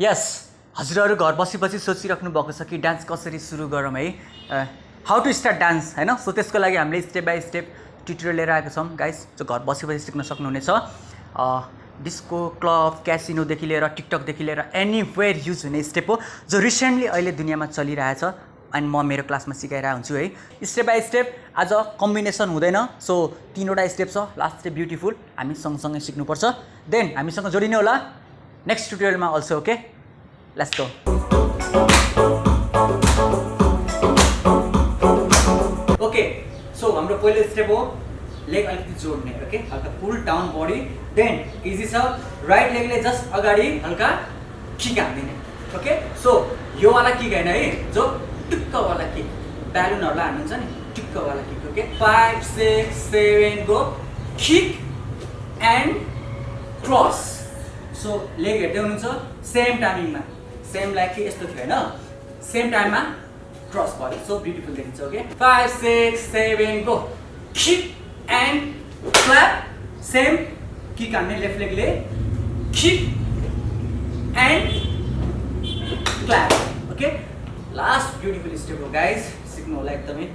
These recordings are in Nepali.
यस हजुरहरू घर बसी सोचिराख्नु भएको छ कि डान्स कसरी सुरु गरौँ है हाउ टु स्टार्ट डान्स हैन सो त्यसको लागि हामीले स्टेप बाई स्टेप ट्युटोरियल लिएर आएको छौँ गाइस जो घर बसी सिक्न सक्नुहुनेछ डिस्को क्लब क्यासिनोदेखि लिएर टिकटकदेखि लिएर एनीवेयर युज हुने स्टेप हो जो रिसेन्टली अहिले दुनियाँमा चलिरहेछ अनि म मेरो क्लासमा सिकाइरहेको हुन्छु है स्टेप बाई स्टेप आज कम्बिनेसन हुँदैन सो 3वटा स्टेप छ लास्ट स्टेप ब्युटिफुल हामी सँगसँगै सिक्नुपर्छ देन हामीसँग जोडिने होला नेक्स्ट ट्युटोरियलमा also okay let's go okay so हाम्रो पहिलो स्टेप हो लेग अलिकति जोड्ने ओके हल्का pull down body then easy छ राइट लेगले जस्ट अगाडि हल्का किक हान्दिने ओके सो यो वाला किक हैन है जो टुक्क वाला किक ब्यालुनहरुलाई हानिन्छ नि टुक्क वाला kick okay 5 6 7 go kick and cross so leg हेर्दै हुनुहुन्छ सेम टाइमिङमा सेम लाइक कि यस्तो थियो हैन सेम टाइममा क्रस भयो सो ब्युटिफुल देखिन्छ okay 5 6 7 go kick and clap same kick हान्ने लेफ्ट लेगले kick and clap okay last beautiful step हो गाइस सिक्नु होला एकदमै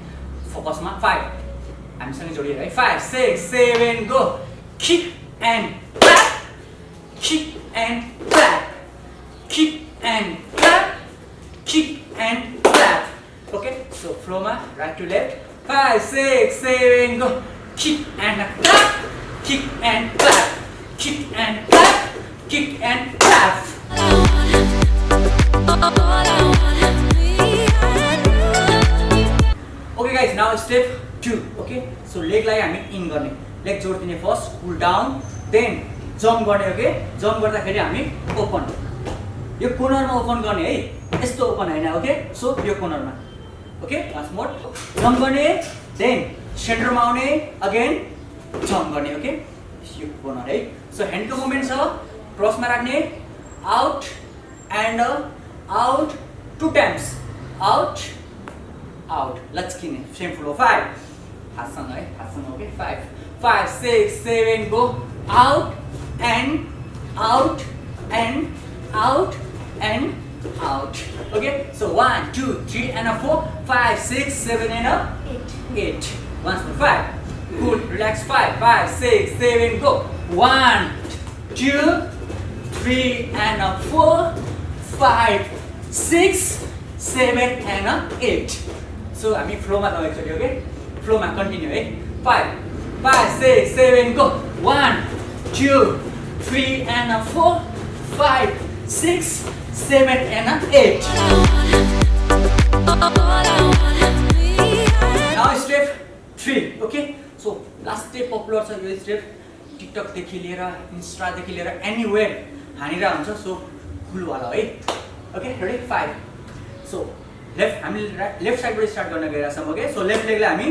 फोकसमा 5 हामीसँग जोडिएर है 5 6 7 go kick and clap kick and clap, kick and clap, kick and clap. Okay, so flow ma right to left. 5 6 7 go. Kick and clap, kick and clap, kick and clap, kick and clap. Okay guys, now step 2. Okay, so leg lai हामी in गर्ने. Leg जोड्दिने first, pull down, then jump गर्ने ओके जम्प गर्दाखेरि हामी ओपन यो कर्नरमा ओपन गर्ने है यस्तो ओपन हैन ओके सो यो कर्नरमा ओके वान्स मोर जम्प गर्ने देन सेन्टरमा आउने अगेन जम्प गर्ने ओके यो कर्नर है सो ह्यान्डको मुभमेन्ट छ क्रसमा राख्ने out and out 2 times out out लचकिने सेम फ्लो 5 हातसँग okay 5 5 6 7 go out and out and out and out okay so 1 2 3 and 4 5 6 7 and 8 once more 5 good relax 5 5 6 7 go 1 2 3 and 4 5 6 7 and 8 so हामी फ्लो मा जाऊ एकचोटी ओके फ्लो मा कन्टिन्यू है 5 5 6 7 go 1 2 3 and 4 5 6 7 and 8 now step 3 okay so last step popular छ यो step टिकटक देखि लिएर इन्स्टा देखि लिएर एनीवेयर हानिरा हुन्छ सो फुल वाला है ओके रेडी 5 सो लेफ्ट हामी लेफ्ट साइडबाट स्टार्ट गर्न गइरा छौं ओके सो लेफ्ट लेगलाई हामी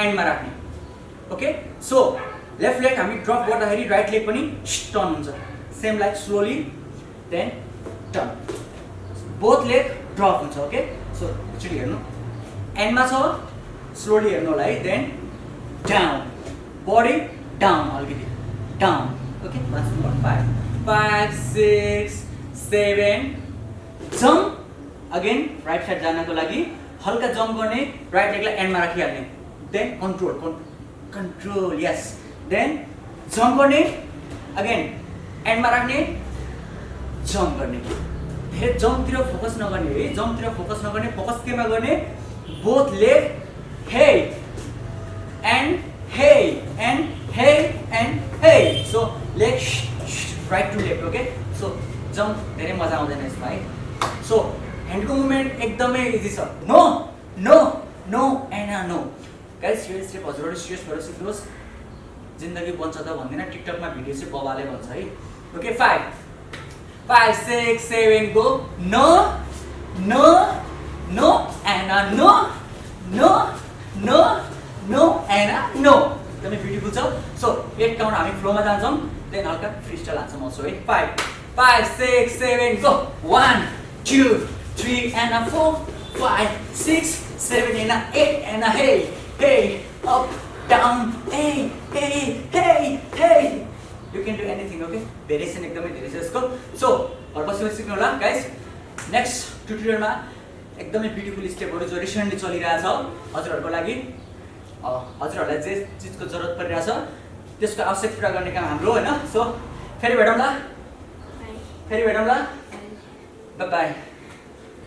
एन्डमा राख्ने ओके सो लेफ्ट लेग हामी ड्रप गर्दाखेरि राइट लेग पनि टर्न हुन्छ same like slowly then turn both leg drop हुन्छ ओके सो एकचोटि हेर्नु एन्डमा छ स्लोली हेर्नु होला है देन डाउन बडी डाउन अलिकति down okay once more 5 5 6 7 jump again right side जानको लागि हल्का जम्प गर्ने राइट लेगलाई एन्डमा राखिहाल्ने देन कन्ट्रोल यस देन जम्प गर्ने अगेन एन्डमा राख्ने जम्प गर्ने धेरै जम्पतिर फोकस नगर्ने है जम्पतिर फोकस नगर्ने फोकस केमा गर्ने बोथ लेग हे एन्ड हे so leg right to left okay so jump धेरै मजा आउँदैन यसमा है सो ह्यान्डको मुभमेन्ट एकदमै इजी छ no no no and no guys यो स्टेप हजुरहरू सिरियस भएर सिक्नुहोस् जिन्दगी बन्छ त भन्दैन टिकटकमा भिडियो चाहिँ बबाले भन्छ है okay 5 5 6 7 go no no no and no no no no and no एकदमै ब्युटिफुल छ सो 8 काउन्ट हामी फ्लोमा जान्छौँ देन हल्का फ्रीस्टाइल हान्छौँ अल्सो है 5 5 6 7 go 1 2 3 and 4 5 6 7 and 8 and hey up down hey you can do anything okay variation एकदमै धेरै छ यसको सो घर बसी सिक्नु होला गाइस। नेक्स्ट ट्युटोरियलमा एकदमै ब्युटिफुल स्टेपहरू जो रिसेन्टली चलिरहेछ हजुरहरूको लागि, हजुरहरूलाई जे चिजको जरुरत परिरहेछ त्यसको आवश्यक पूरा गर्ने काम हाम्रो होइन। सो फेरि भेटौँला, बाई बाई।